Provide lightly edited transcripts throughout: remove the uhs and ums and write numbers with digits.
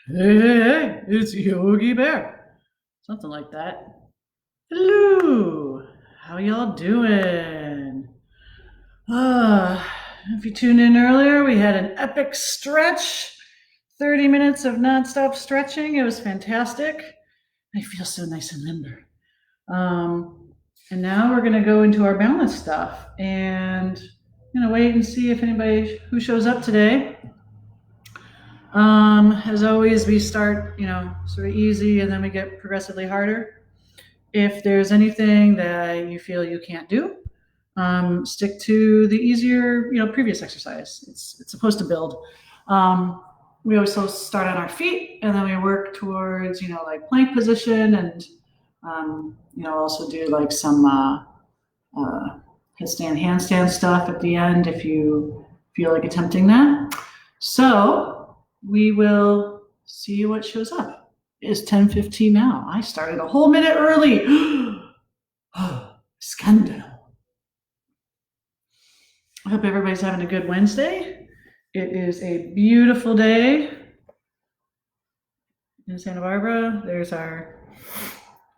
Hey, hey, hey, it's Yogi Bear. Something like that. Hello. How y'all doing? If you tuned in earlier, we had an epic stretch. 30 minutes of nonstop stretching. It was fantastic. I feel so nice and limber. Um, and now we're going to go into our balance stuff. And I'm going to wait and see if anybody who shows up today. As always, we start, sort of easy and then we get progressively harder. If there's anything that you feel you can't do, stick to the easier, previous exercise. It's supposed to build. We always start on our feet and then we work towards, like plank position and, also do like some handstand stuff at the end if you feel like attempting that. So we will see what shows up. It's 10:15 now. I started a whole minute early. Scandal. I hope everybody's having a good Wednesday. It is a beautiful day in Santa Barbara. There's our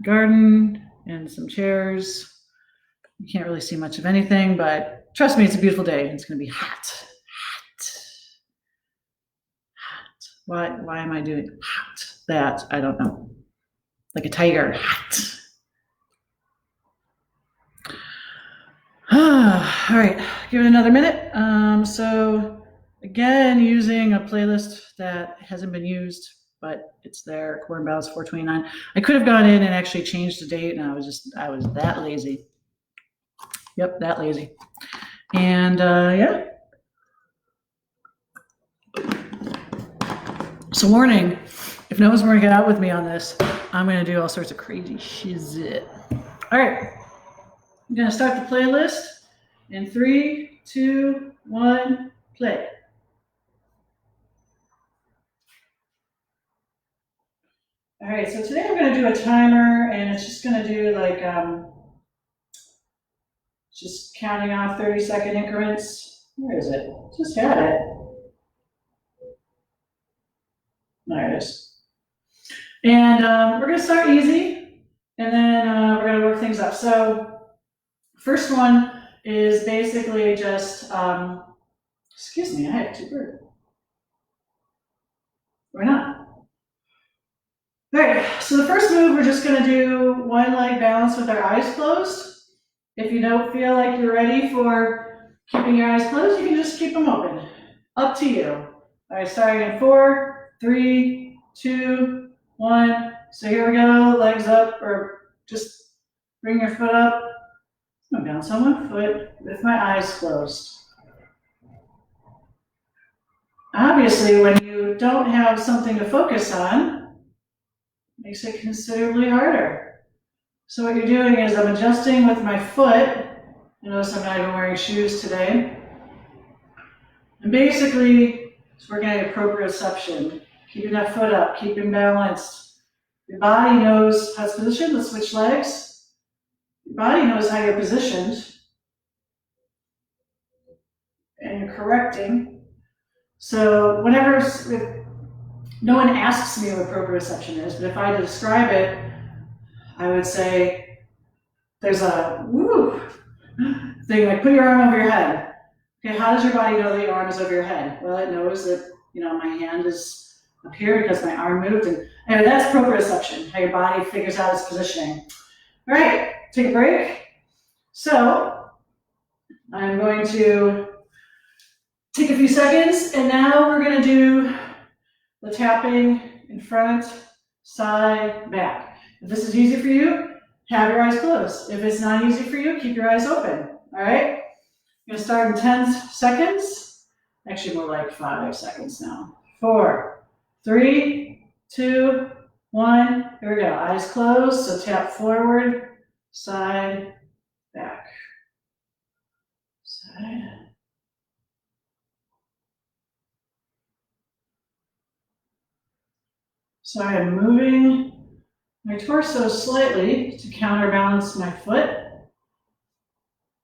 garden and some chairs. You can't really see much of anything, but trust me, it's a beautiful day. It's going to be hot. Why am I doing hot? That, I don't know. Like a tiger. Hot. All right, give it another minute. So again, using a playlist that hasn't been used, but it's there, Core and Balance 429. I could have gone in and actually changed the date, and I was that lazy. Yep, that lazy. And yeah. So warning, if no one's working out with me on this, I'm gonna do all sorts of crazy shit. All right, I'm gonna start the playlist in 3, 2, 1, play. All right, so today I'm gonna do a timer and it's just gonna do like, just counting off 30-second increments. Where is it? Just had it. There it is. And we're gonna start easy and then we're gonna work things up. So first one is basically just, excuse me, I have to burp. Or not. All right, so the first move, we're just gonna do one leg balance with our eyes closed. If you don't feel like you're ready for keeping your eyes closed, you can just keep them open. Up to you. All right, starting in 4, 3, 2, 1. So here we go, legs up, or just bring your foot up. I'm gonna bounce on one foot with my eyes closed. Obviously, when you don't have something to focus on, it makes it considerably harder. So what you're doing is I'm adjusting with my foot. You notice I'm not even wearing shoes today. And basically, we're getting a proprioception, keeping that foot up, keeping balanced. Your body knows how it's positioned. Let's switch legs. Your body knows how you're positioned. And you're correcting. So whenever, no one asks me what proprioception is, but if I had to describe it, I would say there's a woo thing like put your arm over your head. Okay, how does your body know that your arm is over your head? Well, it knows that, my hand is up here because my arm moved. And anyway, that's proprioception, how your body figures out its positioning. All right, take a break. So I'm going to take a few seconds, and now we're going to do the tapping in front, side, back. If this is easy for you, have your eyes closed. If it's not easy for you, keep your eyes open. All right? I'm going to start in 10 seconds. Actually, more like 5 seconds now. 4, 3, 2, 1. Here we go. Eyes closed. So tap forward, side, back. Side. So I am moving my torso slightly to counterbalance my foot.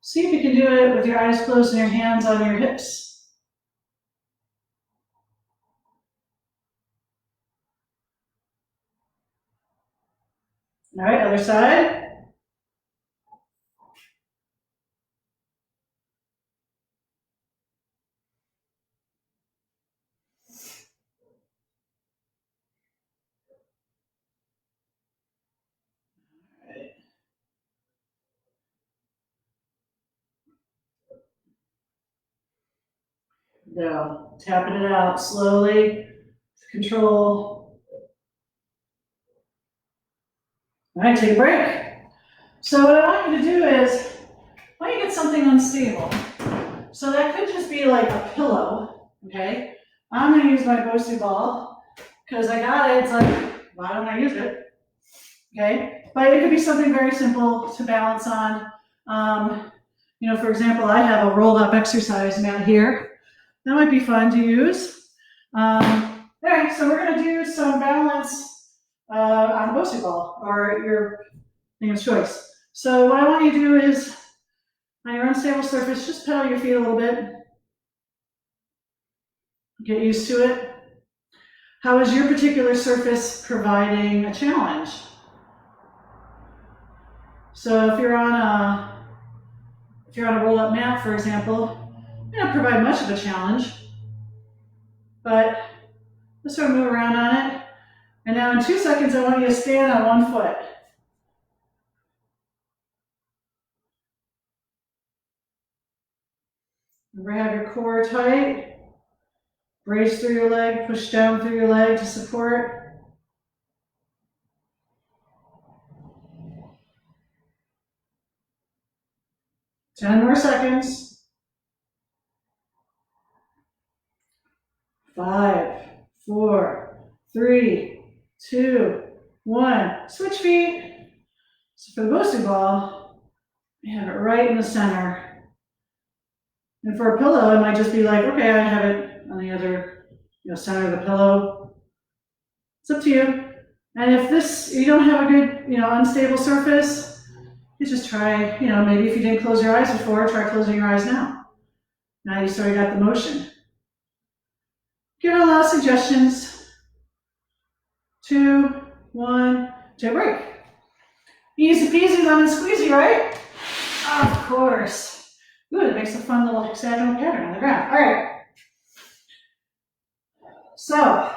See if you can do it with your eyes closed and your hands on your hips. All right, other side. Go. Tapping it out slowly. Control. All right, take a break. So what I want you to do is, I want you to get something unstable. So that could just be like a pillow, okay? I'm gonna use my Bosu ball, because I got it, it's like, why don't I use it? Okay, but it could be something very simple to balance on. You know, for example, I have a rolled up exercise mat here. That might be fun to use. All right, so we're gonna do some balance on a Bosu ball, or your thing of choice. So what I want you to do is, on your unstable surface, just pedal your feet a little bit. Get used to it. How is your particular surface providing a challenge? So if you're on a roll-up mat, for example, it may not provide much of a challenge, but let's sort of move around on it. And now in 2 seconds, I want you to stand on one foot. Remember, have your core tight. Brace through your leg, push down through your leg to support. Ten more seconds. 5, 4, 3, 2, 1. Switch feet. So for the Bosu ball, we have it right in the center. And for a pillow, it might just be like, okay, I have it on the other, center of the pillow. It's up to you. And if you don't have a good, unstable surface, you just try, maybe if you didn't close your eyes before, try closing your eyes now. Now you sort of got the motion. Give it a lot of suggestions. 2, 1, take a break. Easy peasy, lemon squeezy, right? Of course. Ooh, it makes a fun little hexagonal pattern on the ground. All right. So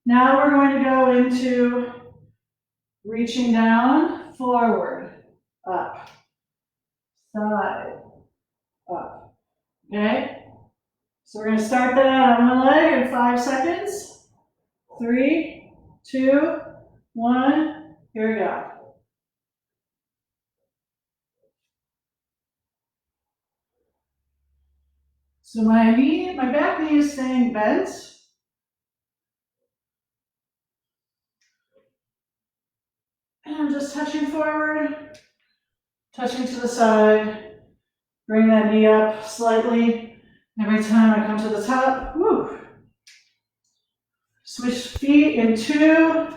now we're going to go into reaching down, forward, up, side, up. Okay? So we're going to start that out on one leg in 5 seconds. 3, 2, 1. Here we go. So my back knee is staying bent. And I'm just touching forward, touching to the side. Bring that knee up slightly. Every time I come to the top, woo. Switch feet in 2,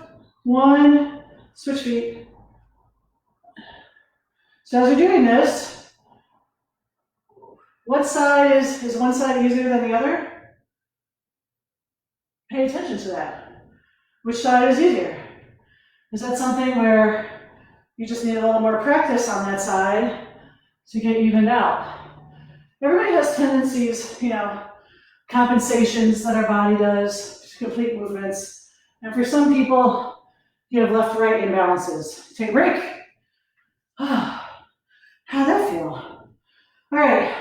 1, switch feet. So as you're doing this, what side is one side easier than the other? Pay attention to that. Which side is easier? Is that something where you just need a little more practice on that side to get evened out? Everybody has tendencies, compensations that our body does to complete movements. And for some people, you have left-right imbalances. Take a break. How'd that feel? All right.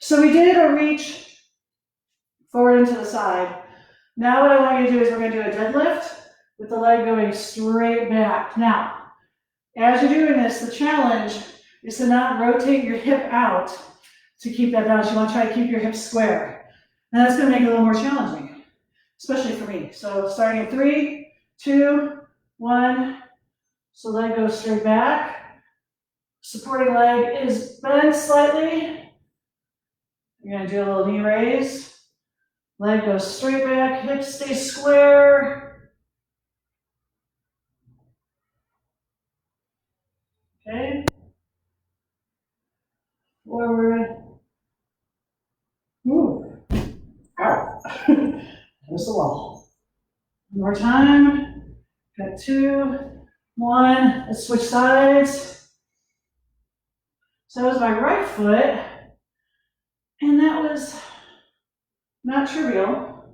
So we did a reach forward and to the side. Now what I want you to do is we're going to do a deadlift with the leg going straight back. Now, as you're doing this, the challenge is to not rotate your hip out to keep that balance. You want to try to keep your hips square. And that's going to make it a little more challenging, especially for me. So starting in 3, 2, 1. So leg goes straight back. Supporting leg is bent slightly. You're going to do a little knee raise. Leg goes straight back, hips stay square. Okay. Forward. Ooh. Ow. There's the wall. One more time. Got 2, 1. Let's switch sides. So that was my right foot, and that was not trivial.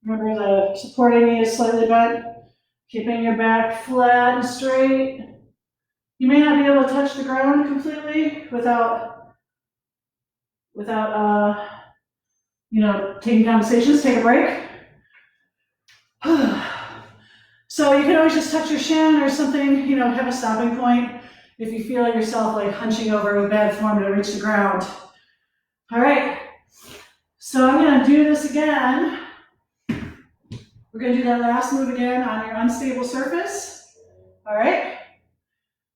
Remember, the supporting knee is slightly bent, keeping your back flat and straight. You may not be able to touch the ground completely without taking conversations. Take a break. So you can always just touch your shin or something, have a stopping point if you feel yourself like hunching over with bad form to reach the ground. All right, so I'm gonna do this again. We're gonna do that last move again on your unstable surface. All right,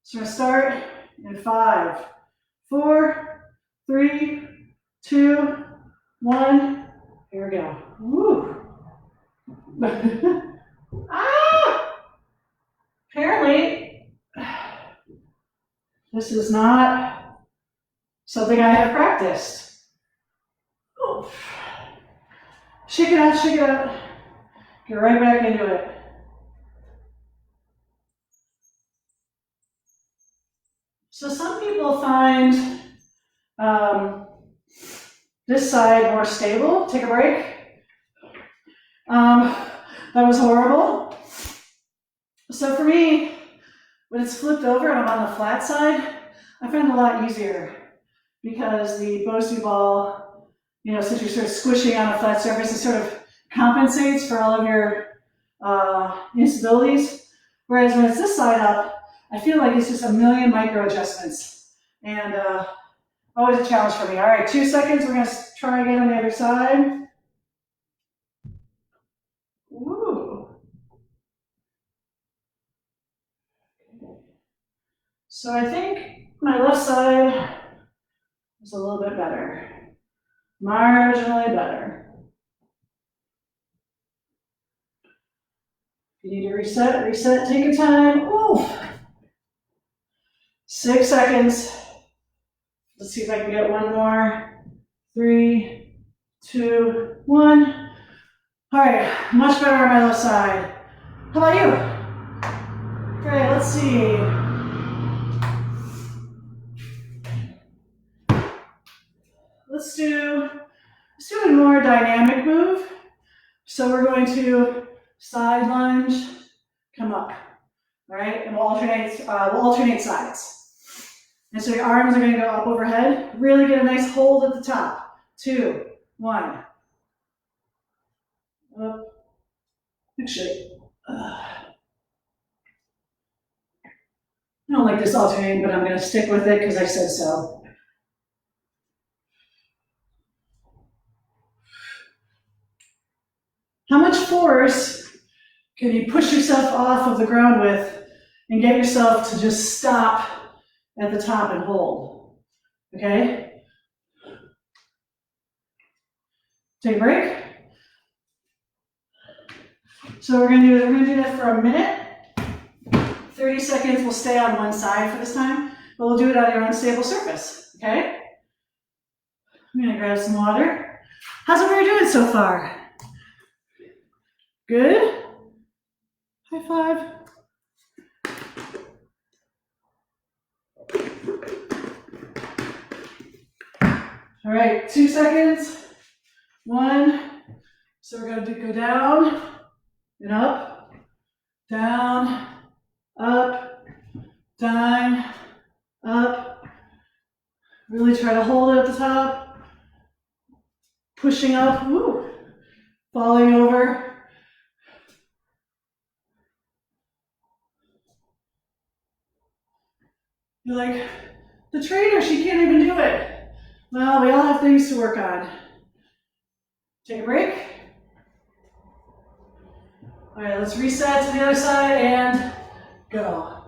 so we're gonna start in 5, 4, 3, 2, 1. Here we go. Woo. Apparently, this is not something I have practiced. Ooh. Shake it out, shake it out. Get right back into it. So some people find this side more stable. Take a break. That was horrible. So for me, when it's flipped over and I'm on the flat side, I find it a lot easier because the Bosu ball, since you're sort of squishing on a flat surface, it sort of compensates for all of your instabilities. Whereas when it's this side up, I feel like it's just a million micro adjustments. And always a challenge for me. All right, 2 seconds. We're going to try again on the other side. Ooh. So I think my left side is a little bit better. Marginally better. If you need to reset, take your time. Ooh. 6 seconds. Let's see if I can get one more. 3, 2, 1. All right, much better on my left side. How about you? Great, let's see. Let's do a more dynamic move. So we're going to side lunge, come up. All right, and we'll alternate sides. And so your arms are going to go up overhead. Really get a nice hold at the top. 2, 1. Up. Actually, I don't like this alternating, but I'm going to stick with it because I said so. How much force can you push yourself off of the ground with and get yourself to just stop at the top and hold? Okay? Take a break. So we're gonna do that for a minute. 30 seconds, we'll stay on one side for this time, but we'll do it on your unstable surface, okay? I'm gonna grab some water. How's everybody doing so far? Good? High five. All right, 2 seconds. 1. So we're gonna go down and up, down, up, down, up. Really try to hold it at the top. Pushing up, woo, falling over. You're like, the trainer, she can't even do it. Well, we all have things to work on. Take a break. All right, let's reset to the other side and go.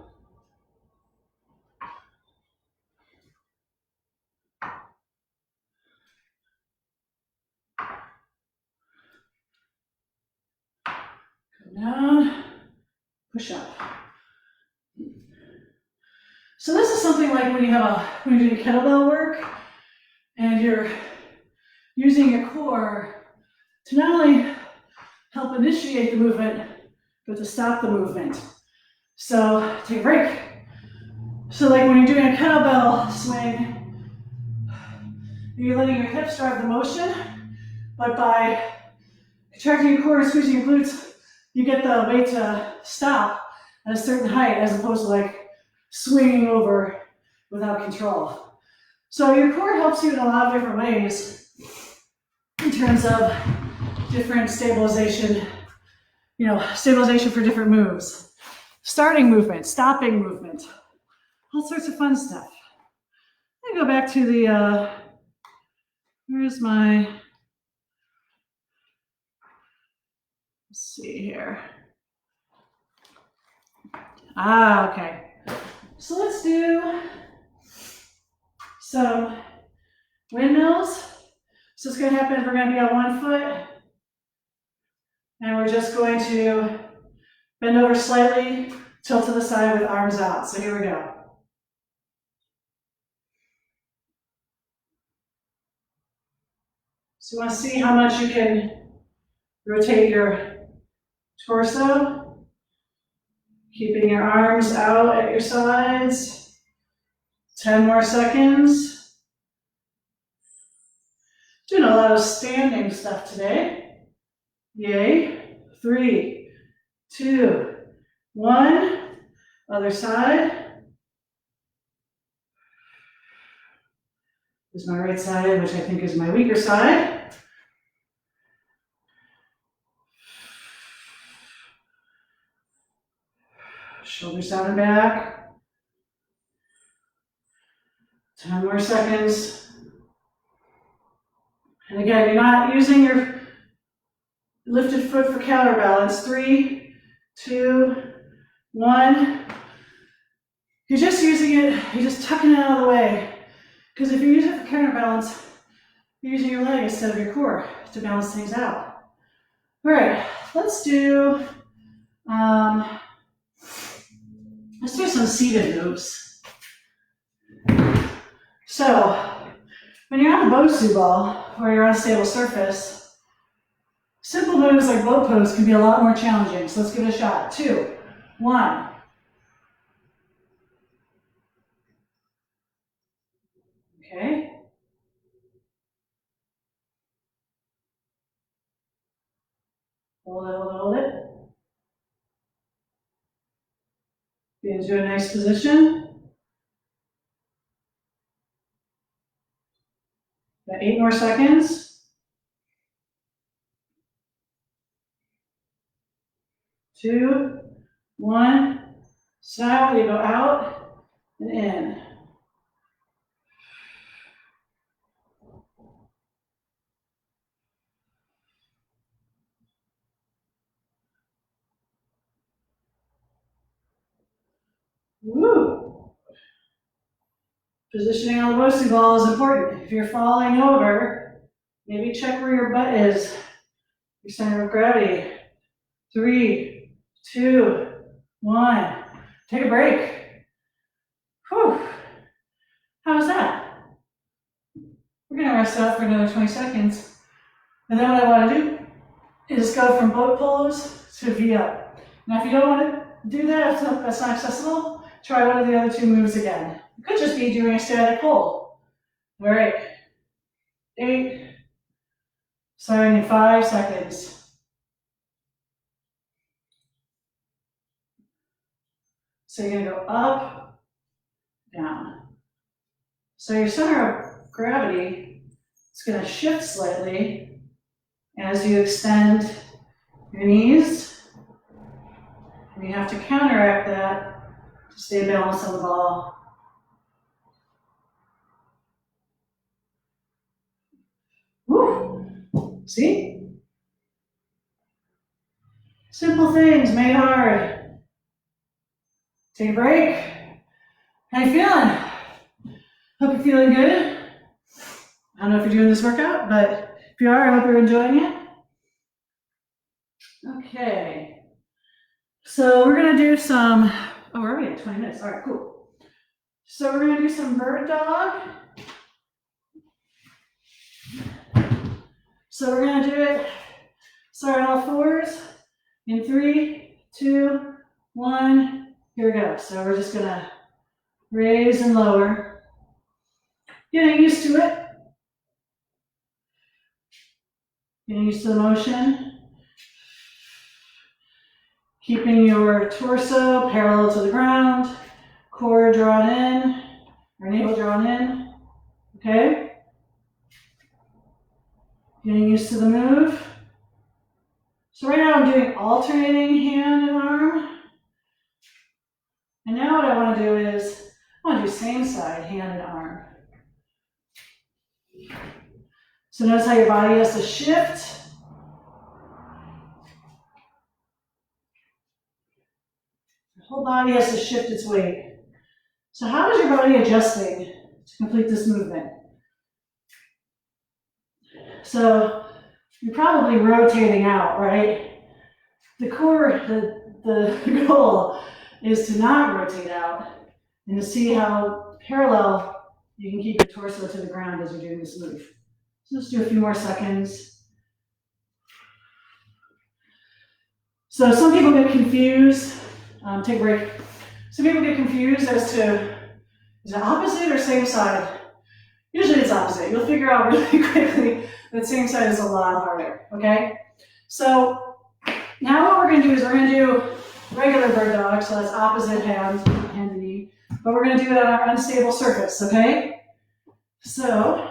Come down, push up. So this is something like when you're doing kettlebell work and you're using your core to not only help initiate the movement, but to stop the movement. So take a break. So like when you're doing a kettlebell swing, you're letting your hips drive the motion, but by contracting your core and squeezing your glutes, you get the weight to stop at a certain height as opposed to like swinging over without control. So your core helps you in a lot of different ways in terms of different stabilization, stabilization for different moves. Starting movement, stopping movement, all sorts of fun stuff. Let me go back to the, let's see here. Okay. So let's do some windmills. So it's going to happen, we're going to be on one foot, and we're just going to bend over slightly, tilt to the side with arms out. So here we go. So you want to see how much you can rotate your torso, keeping your arms out at your sides. 10 more seconds. Doing a lot of standing stuff today. Yay. 3, 2, 1. Other side. This is my right side, which I think is my weaker side. Shoulders down and back. 10 more seconds. And again, you're not using your lifted foot for counterbalance. 3, 2, 1. You're just using it, you're just tucking it out of the way. Because if you use it for counterbalance, you're using your leg instead of your core to balance things out. All right, let's do some seated moves. So, when you're on a Bosu ball, or you're on a stable surface, simple moves like boat pose can be a lot more challenging. So let's give it a shot. 2, 1. Okay. Hold it, hold it, hold it. Get into a nice position. Got 8 more seconds. 2, 1. Style, you go out and in. Woo! Positioning on the Bosu ball is important. If you're falling over, maybe check where your butt is, your center of gravity. 3, 2, 1. Take a break. Whew. How was that? We're going to rest out for another 20 seconds. And then what I want to do is go from boat pose to V up. Now, if you don't want to do that, if that's not accessible, try one of the other 2 moves again. It could just be doing a static hold. All right. 8. Starting in 5 seconds. So you're going to go up, down. So your center of gravity is going to shift slightly as you extend your knees. And you have to counteract that to stay balanced on the ball. Woo! See? Simple things made hard. Take a break. How you feeling? Hope you're feeling good. I don't know if you're doing this workout, but if you are, I hope you're enjoying it. Okay. So we're gonna do some, we're already at 20 minutes. All right, cool. So we're gonna do some bird dog. So we're gonna do it, start on all fours, in 3, 2, 1, here we go. So we're just gonna raise and lower. Getting used to it. Getting used to the motion. Keeping your torso parallel to the ground, core drawn in, or navel drawn in, okay? Getting used to the move. So right now I'm doing alternating hand and arm. And now what I want to do is, I want to do same side, hand and arm. So notice how your body has to shift. Your whole body has to shift its weight. So how is your body adjusting to complete this movement? So you're probably rotating out, right? The core, the goal is to not rotate out and to see how parallel you can keep your torso to the ground as you're doing this move. So let's do a few more seconds. So some people get confused. Take a break. Some people get confused as to, is it opposite or same side? Usually it's opposite. You'll figure out really quickly that same side is a lot harder, okay? So now what we're gonna do is we're gonna do regular bird dog, so that's opposite hand and knee, but we're gonna do it on our unstable surface, okay? So,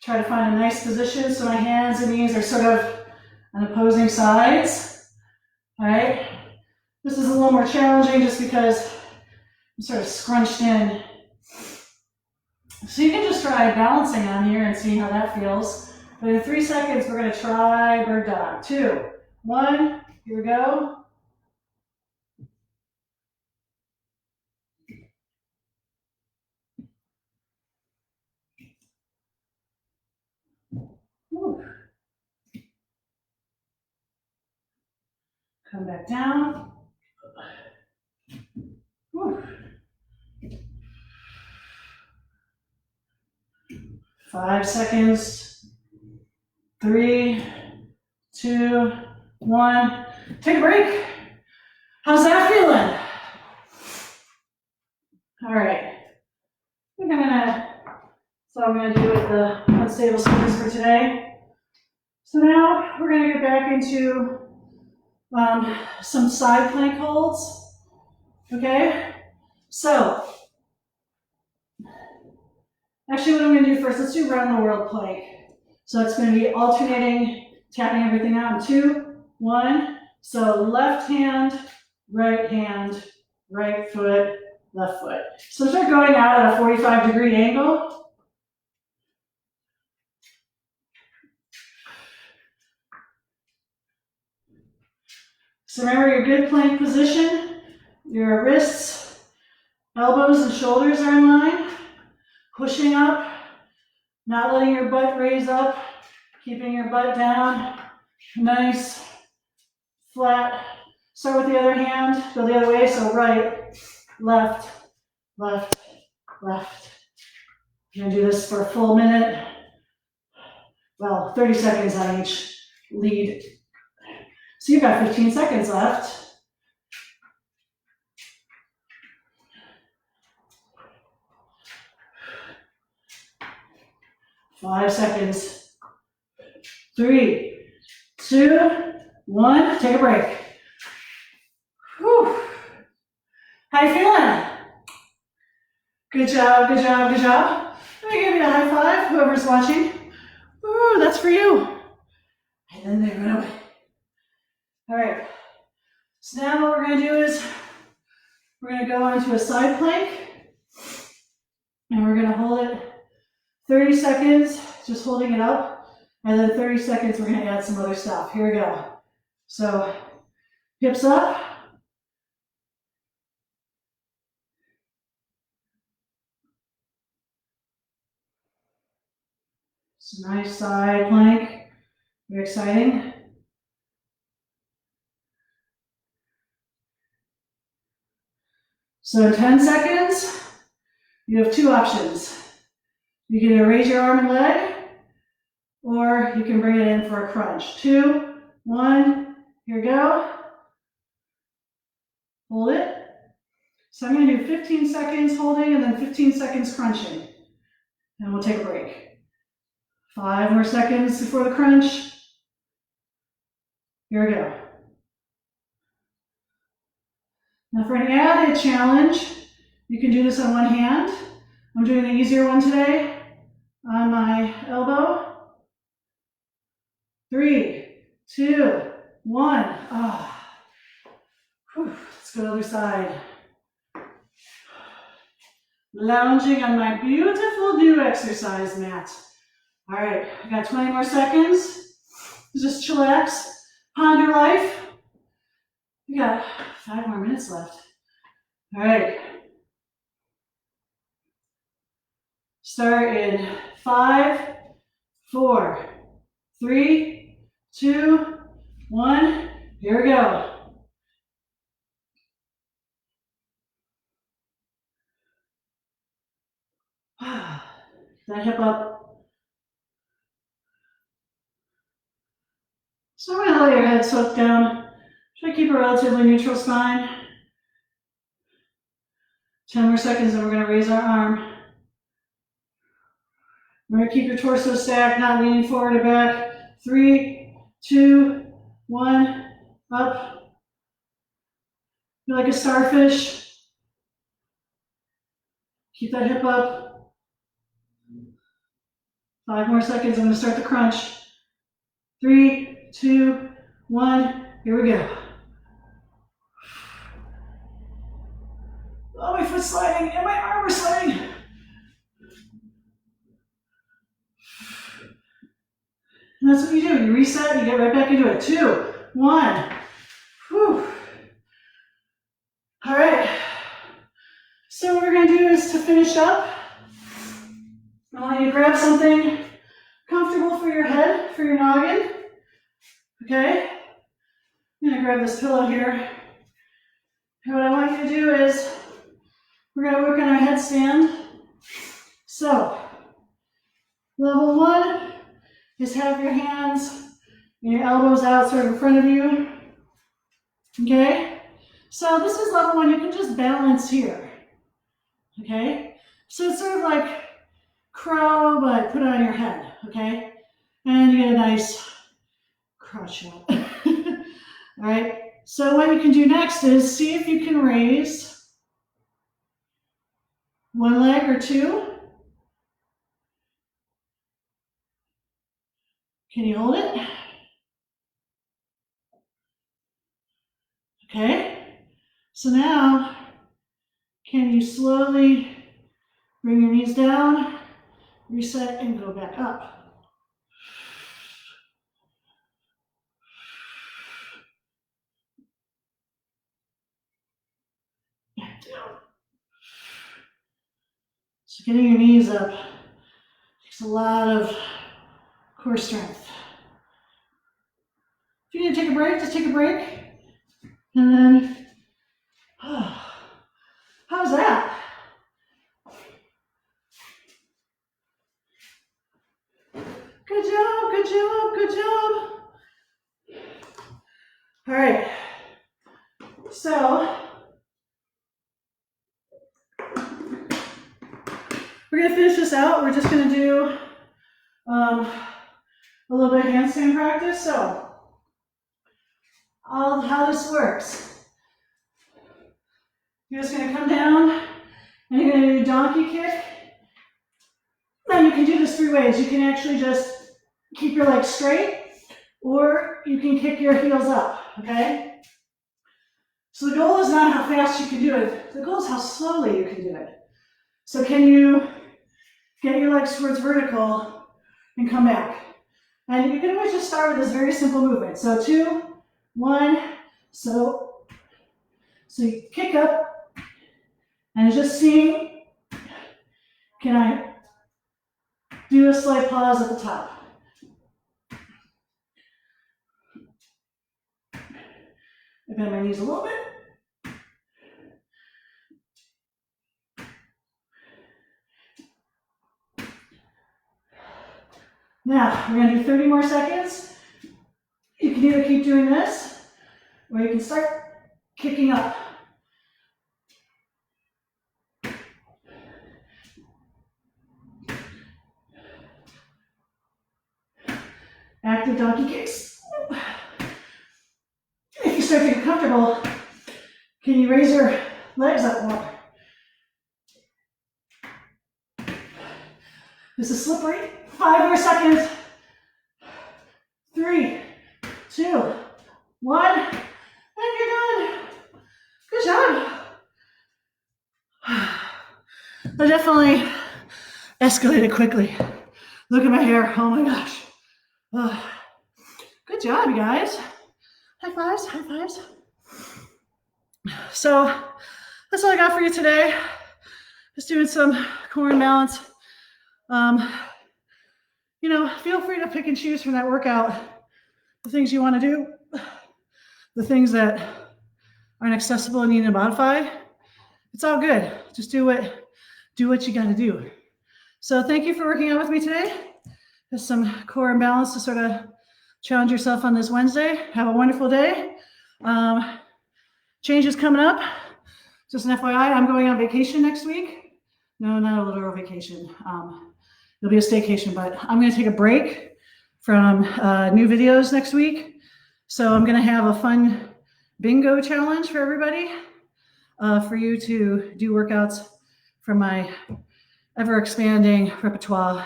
try to find a nice position so my hands and knees are sort of on opposing sides, all right? This is a little more challenging just because I'm sort of scrunched in. So you can just try balancing on here and see how that feels. But in 3 seconds, we're gonna try bird dog. 2, 1, here we go. Whew. Come back down. Whew. 5 seconds. 3, 2, 1. Take a break. How's that feeling? All right. I think that's what I'm gonna do with the unstable surface for today. So now we're gonna get back into some side plank holds. Okay? So, actually what I'm gonna do first, let's do round the world plank. So it's gonna be alternating, tapping everything out in 2, 1. So left hand, right foot, left foot. So start going out at a 45-degree angle. So remember your good plank position. Your wrists, elbows, and shoulders are in line. Pushing up, not letting your butt raise up, keeping your butt down. Nice, flat. Start with the other hand, go the other way. So right, left, left, left. You're gonna do this for a full minute. Well, 30 seconds on each lead. So you've got 15 seconds left. Five seconds. 3, 2, 1. Take a break. Whew. How you feeling? Good job, good job, good job. Let me give you a high five, whoever's watching. Ooh, that's for you. And then they run away. All right. So now what we're going to do is we're going to go onto a side plank. And we're going to hold it 30 seconds, just holding it up. And then 30 seconds, we're going to add some other stuff. Here we go. So hips up. It's a nice side plank. Very exciting. So in 10 seconds, you have 2 options. You can either raise your arm and leg, or you can bring it in for a crunch. 2, 1, here we go. Hold it. So I'm going to do 15 seconds holding and then 15 seconds crunching. And we'll take a break. 5 more seconds before the crunch. Here we go. Now for an added challenge, you can do this on one hand. I'm doing the easier one today on my elbow. 3, 2, 1. Let's go to the other side. Lounging on my beautiful new exercise mat. All right, I got 20 more seconds. Just chillax, ponder life. We got 5 more minutes left. All right. Start in 5, 4, 3, 2, 1. Here we go. That hip up. So we're going to let your head soak down. Try to keep a relatively neutral spine. 10 more seconds and we're going to raise our arm. We're going to keep your torso stacked, not leaning forward or back. 3, 2, 1, up. Feel like a starfish. Keep that hip up. 5 more seconds, I'm going to start the crunch. 3, 2, 1, here we go. Oh, my foot's sliding and my arm is sliding. And that's what you do. You reset, you get right back into it. 2, 1. Whew. All right. So what we're going to do is to finish up, I want you to grab something comfortable for your head, for your noggin. Okay? I'm going to grab this pillow here. And what I want you to do is, we're going to work on our headstand. So, level 1 is have your hands and your elbows out sort of in front of you. Okay? So this is level 1, you can just balance here. Okay? So it's sort of like crow, but put it on your head. Okay? And you get a nice crotch shot. All right? So what you can do next is see if you can raise one leg or 2. Can you hold it? Okay. So now, can you slowly bring your knees down, reset, and go back up? Back down. So getting your knees up takes a lot of core strength. If you need to take a break, just take a break. And then, how's that? Good job, good job, good job. All right, so we're gonna finish this out. We're just gonna do a little bit of handstand practice. So, how this works. You're just gonna come down and you're gonna do a donkey kick. Now you can do this 3 ways. You can actually just keep your legs straight, or you can kick your heels up, okay? So the goal is not how fast you can do it. The goal is how slowly you can do it. So can you get your legs towards vertical and come back? And you can always just start with this very simple movement. So 2, 1, so you kick up, and just seeing, can I do a slight pause at the top? I bend my knees a little bit. Now, we're gonna do 30 more seconds. You can either keep doing this, or you can start kicking up. Active donkey kicks. If you start to get comfortable, can you raise your legs up more? This is slippery. 5 more seconds. 3, 2, 1, and you're done. Good job. I definitely escalated quickly. Look at my hair. Oh my gosh. Good job, you guys. High fives, high fives. So that's all I got for you today. Just doing some core and balance. Feel free to pick and choose from that workout the things you want to do, the things that aren't accessible and need to modify. It's all good. Just do what you got to do. So thank you for working out with me today. Just some core and balance to sort of challenge yourself on this Wednesday. Have a wonderful day. Changes coming up. Just an FYI, I'm going on vacation next week. No, not a literal vacation. It'll be a staycation, but I'm going to take a break from new videos next week. So I'm going to have a fun bingo challenge for everybody, for you to do workouts from my ever-expanding repertoire.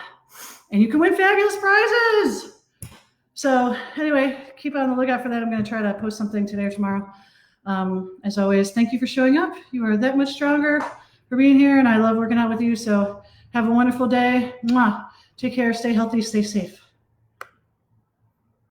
And you can win fabulous prizes. So anyway, keep on the lookout for that. I'm going to try to post something today or tomorrow. As always, thank you for showing up. You are that much stronger for being here, and I love working out with you. So have a wonderful day. Mwah. Take care. Stay healthy. Stay safe.